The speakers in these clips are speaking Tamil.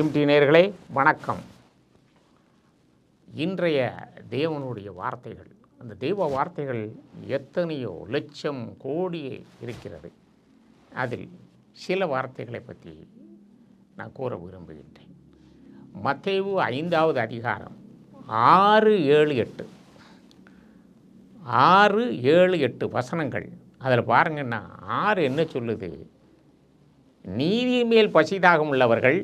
டிம்டி நேயர்களே வணக்கம். இன்றைய தேவனுடைய வார்த்தைகள், அந்த தெய்வ வார்த்தைகள் எத்தனையோ லட்சம் கோடி இருக்கிறது. அதில் சில வார்த்தைகளை பற்றி நான் கூற விரும்புகின்றேன். மத்தேயு 5வது அதிகாரம் 6, 7, 8 6, 7, 8 வசனங்கள். அதில் பாருங்கன்னா 6 என்ன சொல்லுது? நீதி மேல் பசிதாகம் உள்ளவர்கள்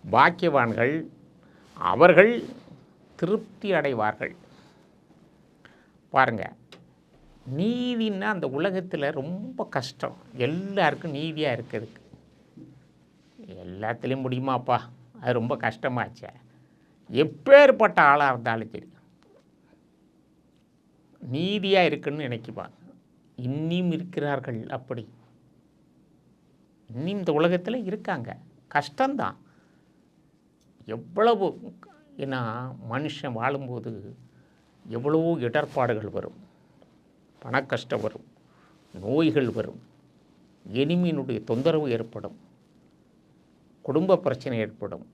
பாக்கியவான்கள், அவர்கள் திருப்தி அடைவார்கள். பாருங்க, நீதின்னா அந்த உலகத்தில் ரொம்ப கஷ்டம். எல்லாருக்கும் நீதியாக இருக்கிறதுக்கு எல்லாத்துலேயும் முடியுமாப்பா? அது ரொம்ப கஷ்டமாச்சே. எப்பேற்பட்ட ஆளாக இருந்தாலும் சரி நீதியாக இருக்குன்னு நினைக்குவாங்க. இன்னும் இருக்கிறார்கள் அப்படி. இன்னும் இந்த உலகத்தில் இருக்காங்க. கஷ்டம்தான். எவ்வளவு, ஏன்னா மனுஷன் வாழும்போது எவ்வளவோ இடர்பாடுகள் வரும், பண கஷ்டம் வரும், நோய்கள் வரும், எனிமியினுடைய தொந்தரவு ஏற்படும், குடும்ப பிரச்சனை ஏற்படும்,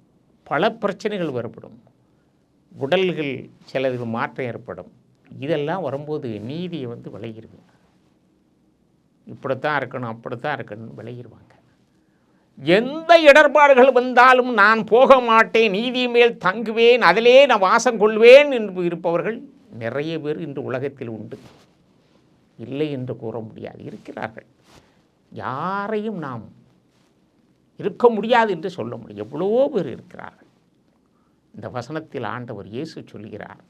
பல பிரச்சனைகள் ஏற்படும், உடல்கள் சிலது மாற்றம் ஏற்படும். இதெல்லாம் வரும்போது நீதியை விலகிடுவேன். இப்படித்தான் இருக்கணும், அப்படித்தான் இருக்கணும்னு விலகிடுவாங்க. எந்த இடர்பாடுகள் வந்தாலும் நான் போக மாட்டேன், நீதி மேல் தங்குவேன், அதிலே நான் வாசம் கொள்வேன் என்று இருப்பவர்கள் நிறைய பேர் இன்று உலகத்தில் உண்டு. இல்லை என்று கூற முடியாது, இருக்கிறார்கள். யாரையும் நாம் இருக்க முடியாது என்று சொல்ல முடியும். எவ்வளவோ பேர் இருக்கிறார்கள். இந்த வசனத்தில் ஆண்டவர் இயேசு சொல்கிறார்,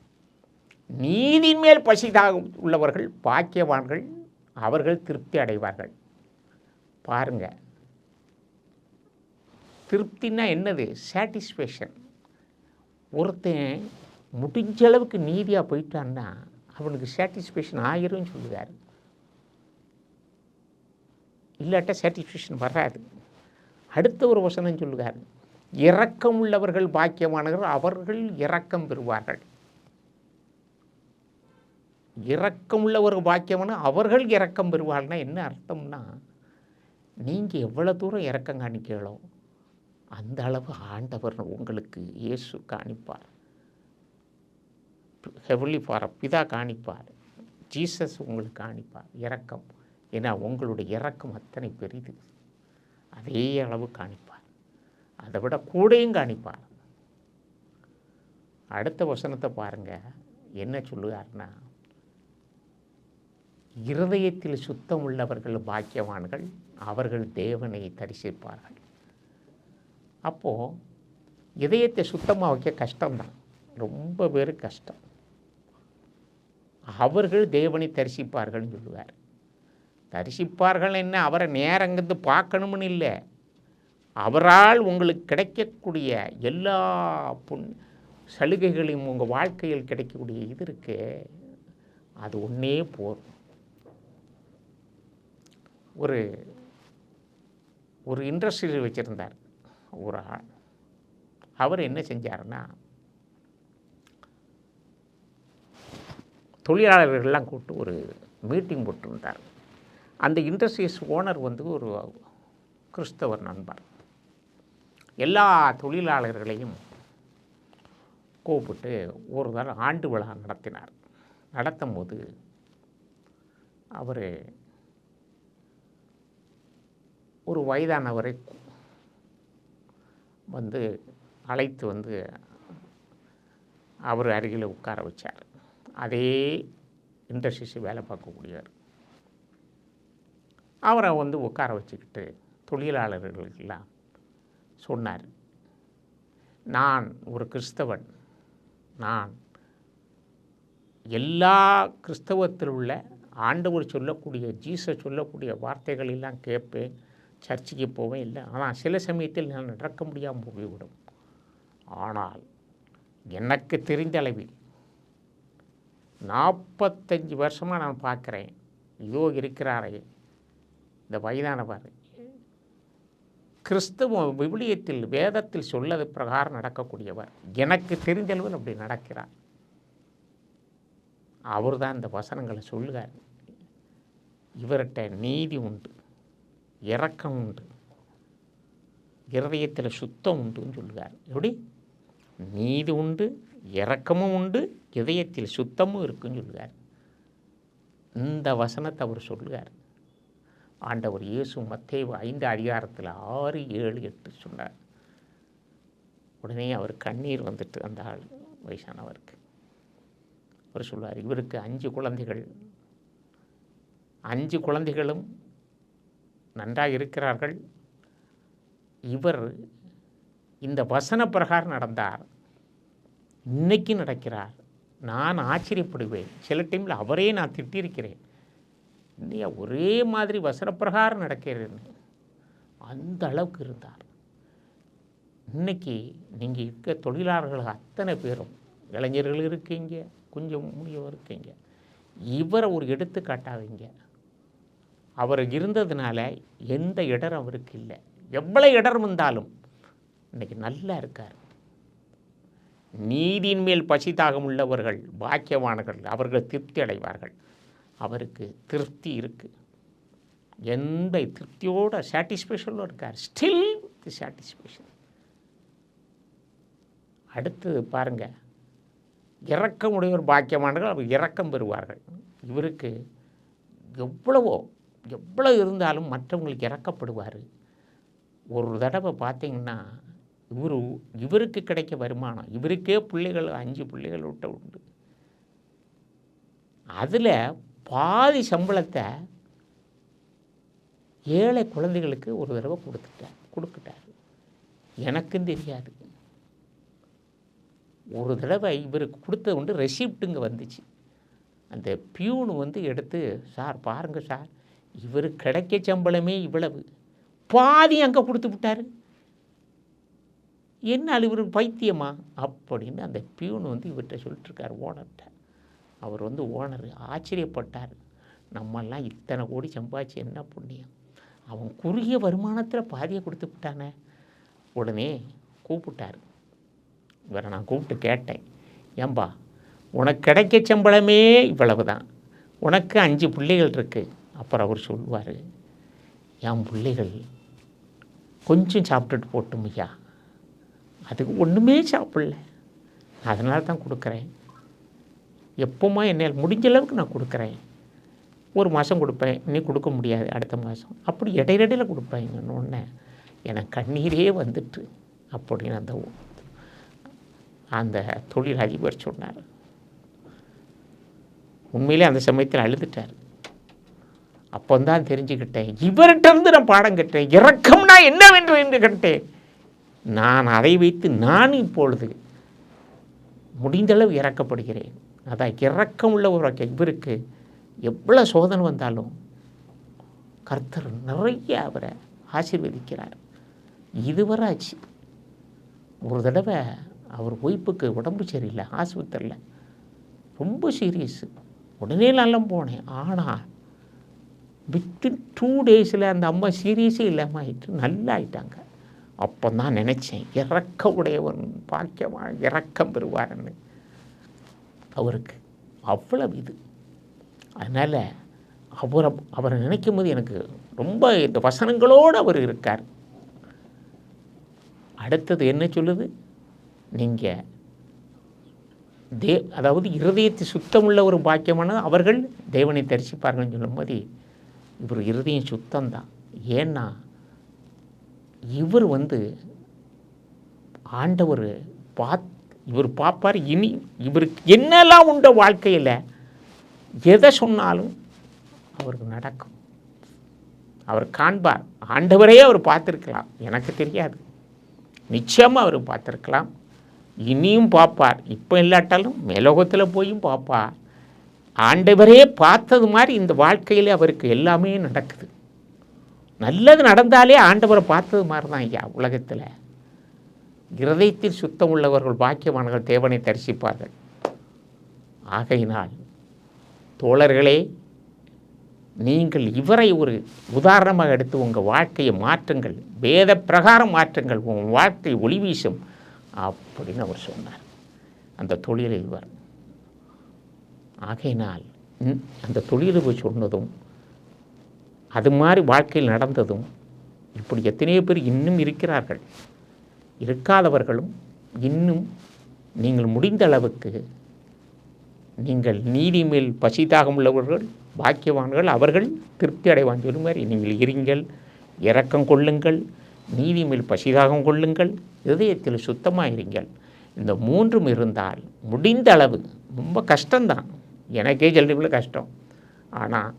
நீதி மேல் பசிதாக உள்ளவர்கள் பாக்கியவான்கள், அவர்கள் திருப்தி அடைவார்கள். பாருங்க, திருப்தின்னா என்னது? சாட்டிஸ்ஃபேக்ஷன். ஒருத்தன் முடிஞ்ச அளவுக்கு நீதியாக போயிட்டான்னா அவனுக்கு சாட்டிஸ்ஃபேக்ஷன் ஆகிரும்னு சொல்லுவார். இல்லாட்டா சாட்டிஸ்ஃபேக்ஷன் வராது. அடுத்த ஒரு வசனம் சொல்லுவார், இரக்கம் உள்ளவர்கள் பாக்கியமானவர்கள், அவர்கள் இரக்கம் பெறுவார்கள். இரக்கம் உள்ளவர்கள் பாக்கியமான அவர்கள் இரக்கம் பெறுவார்கள்னா என்ன அர்த்தம்னா, நீங்கள் எவ்வளோ தூரம் இரக்கம் காணிக்கிறீங்களோ அந்த அளவு ஆண்டவர் உங்களுக்கு இயேசு காணிப்பார். ஹெவன்லி ஃபாதர், பிதா காணிப்பார். ஜீசஸ் உங்களுக்கு காணிப்பார் இரக்கம். ஏன்னா உங்களுடைய இரக்கம் அத்தனை பெரிது. அதே அளவு காணிப்பார், அதை விட கூடையும் காணிப்பார். அடுத்த வசனத்தை பாருங்கள், என்ன சொல்லுவார்னா, இருதயத்தில் சுத்தம் உள்ளவர்கள் பாக்கியவான்கள், அவர்கள் தேவனை தரிசிப்பார்கள். அப்போது இதயத்தை சுத்தமாக வைக்க கஷ்டம்தான், ரொம்ப பேர் கஷ்டம். அவர்கள் தேவனை தரிசிப்பார்கள்னு சொல்லுவார். தரிசிப்பார்கள் என்ன, அவரை நேரங்கிறது பார்க்கணும்னு இல்லை, அவரால் உங்களுக்கு கிடைக்கக்கூடிய எல்லா சலுகைகளையும் உங்கள் வாழ்க்கையில் கிடைக்கக்கூடிய இது இருக்கு, அது ஒன்றே போதும். ஒரு இண்டஸ்ட்ரியில் வச்சுருந்தார் ஒரு ஆள். அவர் என்ன செஞ்சாருன்னா, தொழிலாளர்கள்லாம் கூப்பிட்டு ஒரு மீட்டிங் போட்டிருந்தார். அந்த இண்டஸ்ட்ரீஸ் ஓனர் ஒரு கிறிஸ்தவர் நண்பர். எல்லா தொழிலாளர்களையும் கூப்பிட்டு ஒரு தடவை ஆண்டு விழா நடத்தினார். நடத்தும் போது அவர் ஒரு வயதானவரை அழைத்து அவர் அருகில் உட்கார வச்சார். அதே இண்டஸ்ட்ரீஸ் வேலை பார்க்கக்கூடியவர். அவரை உட்கார வச்சுக்கிட்டு தொழிலாளர்களுக்கெல்லாம் சொன்னார், நான் ஒரு கிறிஸ்தவன், நான் எல்லா கிறிஸ்தவத்தில் உள்ள ஆண்டவர் சொல்லக்கூடிய ஜீசஸ் சொல்லக்கூடிய வார்த்தைகள் எல்லாம் கேட்பேன், சர்ச்சுக்கு போவேன், இல்லை, ஆனால் சில சமயத்தில் நான் நடக்க முடியாமல் போய்விடும். ஆனால் எனக்கு தெரிந்த அளவில் 45 வருஷமாக நான் பார்க்குறேன், இதோ இருக்கிறாரே இந்த வயதானவர், கிறிஸ்துவ விவிலியத்தில் வேதத்தில் சொல்லது பிரகாரம் நடக்கக்கூடியவர், எனக்கு தெரிந்த அளவில் அப்படி நடக்கிறார். அவர் தான் இந்த வசனங்களை சொல்லுகிறார். இவர்கிட்ட நீதி உண்டு, இரக்கம் உண்டு, இருதயத்தில் சுத்தம் உண்டுன்னு சொல்லுவார். எப்படி? நீதி உண்டு, இரக்கமும் உண்டு, இதயத்தில் சுத்தமும் இருக்குன்னு சொல்லுவார். இந்த வசனத்தை அவர் சொல்லுவார். ஆண்டவர் இயேசு மத்தேயு 5 அதிகாரத்தில் 6, 7, 8 சொன்னார். உடனே அவர் கண்ணீர் வந்துட்டு அந்த ஆள் வயசானவருக்கு. அவர் சொல்வார், இவருக்கு 5 குழந்தைகள், 5 குழந்தைகளும் நன்றாக இருக்கிறார்கள். இவர் இந்த வசன பிரகாரம் நடந்தார், இன்னைக்கு நடக்கிறார். நான் ஆச்சரியப்படுவேன். சில டைமில் அவரே நான் திட்டிருக்கிறேன், இல்லையா ஒரே மாதிரி வசனப்பிரகாரம் நடக்கிறேன்னு. அந்த அளவுக்கு இருந்தார். இன்னைக்கு நீங்கள் இருக்க தொழிலாளர்கள் அத்தனை பேரும், இளைஞர்கள் இருக்கீங்க, கொஞ்சம் முனியவர் இருக்கீங்க, இவரை ஒரு எடுத்துக்காட்டாதீங்க. அவர் இருந்ததுனால எந்த இடர் அவருக்கு இல்லை. எவ்வளோ இடர் வந்தாலும் இன்னைக்கு நல்லா இருக்கார். நீதியின் மேல் பசி தாகம் உள்ளவர்கள் பாக்கியவான்கள், அவர்கள் திருப்தி அடைவார்கள். அவருக்கு திருப்தி இருக்குது. எந்த திருப்தியோட சாட்டிஸ்ஃபேக்ஷனோடு இருக்கார். Still satisfaction. அடுத்தது பாருங்கள், இரக்கம் உடையவர் பாக்கியவான்கள், அவர் இரக்கம் பெறுவார்கள். இவருக்கு எவ்வளோ இருந்தாலும் மற்றவங்களுக்கு இறக்கப்படுவார். ஒரு தடவை பார்த்தீங்கன்னா இவருக்கு கிடைக்க வருமானம், இவருக்கே பிள்ளைகள் 5 பிள்ளைகள் விட்ட உண்டு. அதில் பாதி சம்பளத்தை ஏழை குழந்தைகளுக்கு ஒரு தடவை கொடுத்துட்டார். எனக்கும் தெரியாது. ஒரு தடவை இவருக்கு கொடுத்தது உண்டு, ரெசிப்ட்டுங்க வந்துச்சு. அந்த பியூனு எடுத்து, சார் பாருங்கள் சார், இவருக்கு கிடைக்க சம்பளமே இவ்வளவு, பாதி அங்கே கொடுத்து விட்டார். என்னால் இவருக்கு பைத்தியமா அப்படின்னு அந்த பியூனு இவர்கிட்ட சொல்லிட்டுருக்கார், ஓனர்கிட்ட. அவர் ஓனர் ஆச்சரியப்பட்டார். நம்மெல்லாம் இத்தனை கோடி சம்பாதிச்சு என்ன புண்ணியம், அவன் குறுகிய வருமானத்தில் பாதியை கொடுத்து விட்டானே. உடனே கூப்பிட்டார். இவரை நான் கூப்பிட்டு கேட்டேன், ஏம்பா உனக்கு கிடைக்க சம்பளமே இவ்வளவு தான், உனக்கு 5 பிள்ளைகள் இருக்குது. அப்புறம் அவர் சொல்லுவார், என் பிள்ளைகள் கொஞ்சம் சாப்பிட்டுட்டு போட்டும் ஐயா, அதுக்கு ஒன்றுமே சாப்பிடல, அதனால தான் கொடுக்குறேன். எப்போமா என்னால் முடிஞ்ச அளவுக்கு நான் கொடுக்குறேன். ஒரு மாதம் கொடுப்பேன், இன்னும் கொடுக்க முடியாது, அடுத்த மாதம், அப்படி இடையிடையில் கொடுப்பேன். ஒன்று எனக்கு கண்ணீரே வந்துட்டு அப்படின்னு அந்த தொழிலதிபர் சொன்னார். உண்மையிலே அந்த சமயத்தில் அழுதுட்டார். அப்போ தான் தெரிஞ்சுக்கிட்டேன், இவர்கிட்ட நான் பாடம் கட்டேன், இரக்கம்னா என்னவென்று கட்டேன். நான் அதை வைத்து நான் இப்பொழுது முடிந்தளவு இறக்கப்படுகிறேன். அதான் இரக்கம் உள்ள ஒரு இவருக்கு எவ்வளோ சோதனை வந்தாலும் கர்த்தர் நிறைய அவரை ஆசீர்வதிக்கிறார். இதுவரை ஆச்சு. ஒரு தடவை அவர் ஒய்ஃபுக்கு உடம்பு சரியில்லை, ஆஸ்பத்திரியில் ரொம்ப சீரியஸு. உடனே நல்லா போனேன். ஆனால் வித்தின் 2 டேஸில் அந்த அம்மா சீரியஸே இல்லாமல் ஆகிட்டு நல்லா ஆயிட்டாங்க. அப்போ தான் நினச்சேன், இறக்க உடையவன் பாக்கியமாக இரக்கம் பெறுவார்ன்னு. அவருக்கு அவ்வளவு இது. அதனால் அவரை நினைக்கும் போது எனக்கு ரொம்ப இந்த வசனங்களோடு அவர் இருக்கார். அடுத்தது என்ன சொல்லுது, நீங்கள் அதாவது இருதயத்தை சுத்தமுள்ள ஒரு பாக்கியமானது அவர்கள் தேவனை தரிசிப்பார்கள்னு சொல்லும்போது இவர் இருதயம் சுத்தம்தான். ஏன்னா இவர் ஆண்டவர் இவர் பார்ப்பார். இனி இவருக்கு என்னெல்லாம் உண்ட வாழ்க்கையில் எதை சொன்னாலும் அவருக்கு நடக்கும். அவர் காண்பார். ஆண்டவரே அவர் பார்த்துருக்கலாம், எனக்கு தெரியாது, நிச்சயமாக அவர் பார்த்துருக்கலாம். இனியும் பார்ப்பார். இப்போ இல்லாட்டாலும் மேலோகத்தில் போயும் பார்ப்பார். ஆண்டவரே பார்த்தது மாதிரி இந்த வாழ்க்கையில் அவருக்கு எல்லாமே நடக்குது. நல்லது நடந்தாலே ஆண்டவரை பார்த்தது மாதிரி தான் ஐயா உலகத்தில். இருதயத்தில் சுத்தம் உள்ளவர்கள் பாக்கியவான்கள் தேவனை தரிசிப்பார்கள். ஆகையினால் தோழர்களே, நீங்கள் இவரை ஒரு உதாரணமாக எடுத்து உங்கள் வாழ்க்கையை மாற்றுங்கள், வேத பிரகாரம் மாற்றுங்கள், உங்கள் வாழ்க்கை ஒளி வீசும் அப்படின்னு அவர் சொன்னார். அந்த தொழிலதிபர். ஆகையினால் அந்த தொழிலதிபர் சொன்னதும் அது மாதிரி வாழ்க்கையில் நடந்ததும் இப்படி எத்தனையோ பேர் இன்னும் இருக்கிறார்கள். இருக்காதவர்களும் இன்னும் நீங்கள் முடிந்த அளவுக்கு நீங்கள் நீதி மேல் பசி தாகம் உள்ளவர்கள் பாக்கியவான்கள், அவர்கள் திருப்தி அடைவான் சொல்லும் மாதிரி நீங்கள் இருங்கள், இரக்கம் கொள்ளுங்கள், நீதி மேல் பசிதாகம் கொள்ளுங்கள், இதயத்தில் சுத்தமாக இருங்கள். இந்த மூன்றும் இருந்தால் முடிந்த அளவு, ரொம்ப கஷ்டம்தான், எனக்கே சொல்லிக்குள்ள கஷ்டம். ஆனால்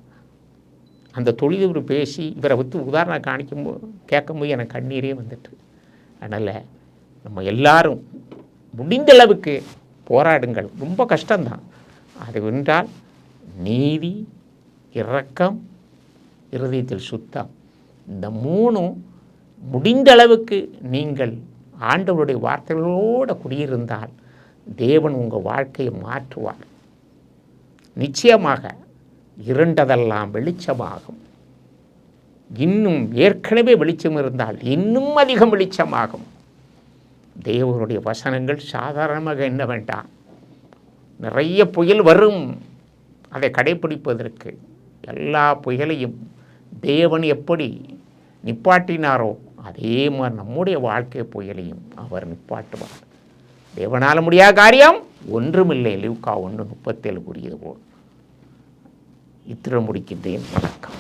அந்த தொழிலூர் பேசி இவரை விட்டு உதாரணம் காணிக்கும்போது கேட்கும்போது எனக்கு கண்ணீரே வந்துட்டு. அதனால் நம்ம எல்லாரும் முடிந்த அளவுக்கு போராடுங்கள். ரொம்ப கஷ்டம்தான். அது வென்றால் நீதி, இரக்கம், இருதயத்தில் சுத்தம், இந்த மூணும் முடிந்த அளவுக்கு நீங்கள் ஆண்டவருடைய வார்த்தைகளோடு குடியிருந்தால் தேவன் உங்கள் வாழ்க்கையை மாற்றுவார். நிச்சயமாக இருண்டதெல்லாம் வெளிச்சமாகும். இன்னும் ஏற்கனவே வெளிச்சம் இருந்தால் இன்னும் அதிகம் வெளிச்சமாகும். தேவனுடைய வசனங்கள் சாதாரணமாக என்ன வேண்டாம். நிறைய புயல் வரும், அதை கடைப்பிடிப்பதற்கு எல்லா புயலையும் தேவன் எப்படி நிப்பாட்டினாரோ அதே மாதிரி நம்முடைய வாழ்க்கை புயலையும் அவர் நிப்பாட்டுவார். தேவனால் முடியாத காரியம் ஒன்றுமில்லை. லூக்கா 1:37 கூறியது போல். இத்திர முடிக்கின்றேன். வணக்கம்.